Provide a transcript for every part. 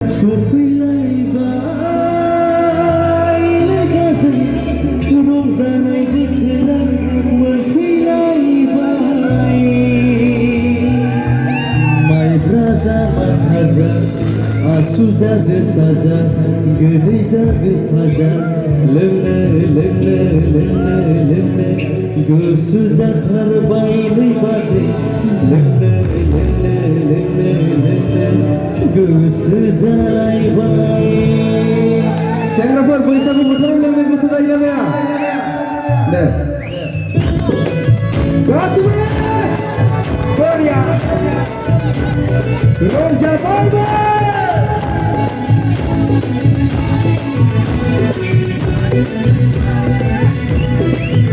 सफैलायबाय लोगोजों रंजानाय बोथोरा मोनफैलायबाय माइब्रा जा माथा जा आसु जा जोसा जा गोदै जा गोफा जा लोंनो लोंनो लोंनो लोंनो गोसो जाथारबाय नै बाजै लोंनो लोंनो लोंनो लोंनो गोसो जालायबाय सेंग्राफोर बैसागु बोथोराव लोंनो गोसो जायोना जाया दे गासिबो बरिया रंजाबायबो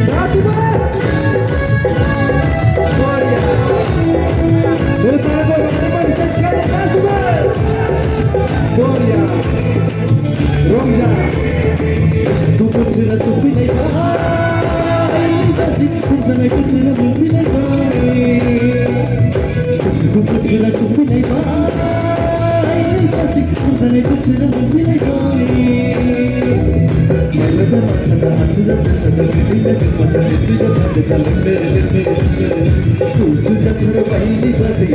गासिबो बरिया बेफोरखौ रंजाबाय sekali गासिबो बरिया रंजा बोथोरा सफैलायबाय गासै रंजानाय बोथोरा मोनफैलायबाय बोथोरा सफैलायबाय गासै रंजानाय बोथोरा मोनफैलायबाय माइब्रा माथा आसु जा जोसा जा गोदै जा गोफा जा गोदै जा गोफा जा गोसो जाथारबाय नै बाजै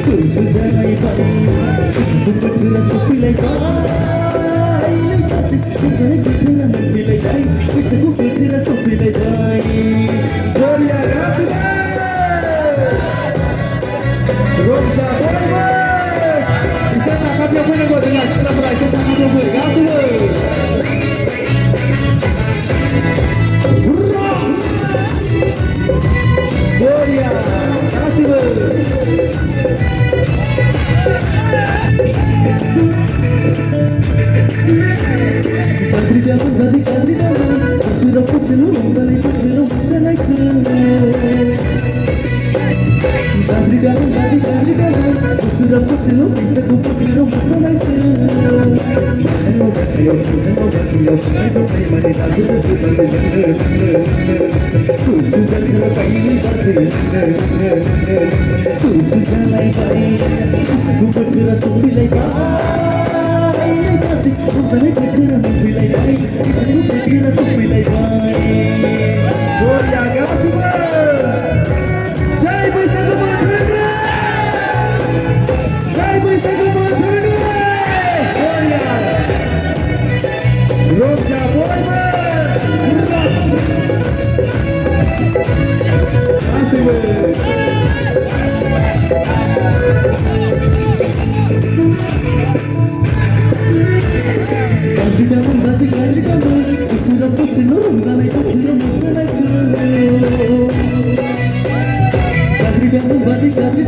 गोसो जालायबाय बोथोरा सफैलायबाय गासै रंजानाय बोथोरा मोनफैलायबाय बैसागु बोथोरा सफैलायबाय बरिया गासिबो रंजाबायबो एसे साखाथियाव फैनांगौ जोंना सिख्लाफोरा एसे साखाथियाव फै गासिबो बरिया गासिबो गाज्रि गाबोन गाज्रि गाबोन गोसोआव फुरसेल' रंजानाय बोथोराव मोसानायखौ गाज्रि गाबोन गाज्रि गाबोन गोसोआव फुरसेल' बैसागु बोथोराव मोसानायखौ गोसो जाथारबाय नै बाजै गोसो जालायबाय बैसागु बोथोरा सफैलायबाय गासै रंजानाय बोथोरा मोनफैलायबाय बैसागु बोथोरा सफैलायबाय बरिया गासिबो जय बैसागु बोथोरनि जय बैसागु बोथोरनि बरिया रंजा बयबो गासिबो गाज्रि गाबोन गाज्रि गाबोन गोसोआव फुरसेल' रंजानाय बोथोराव मोसानायखौ गाज्रि गाबोन गाज्रि गाबोन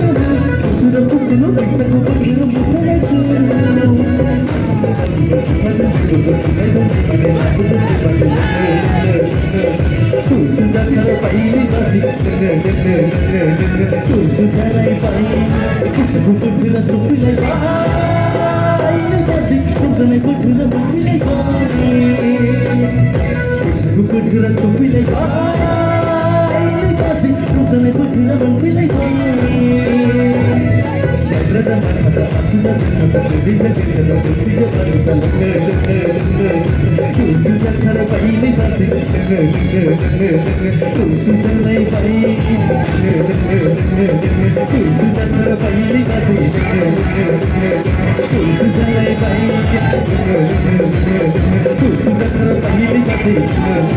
गोसोआव फुरसेल' बैसागु बोथोराव मोसानायखौ गोसो जाथारबाय नै बाजै गोसो जालायबाय बैसागु बोथोरा सफैलायबाय गासै रंजानाय बोथोरा मोनफैलायबाय बैसागु बोथोरा सफैलायबाय गासै रंजानाय बोथोरा मोनफैलायबाय माइब्रा जा माथा आसु जा जोसा जा गोदै जा गोफा जा गोदै जा गोफा गोसो जाथारबाय नै बाजै गोसो जालायबाय गोसो जाथारबाय नै बाजै गोसो जालायबाय गोसो जाथारबाय नै बाजै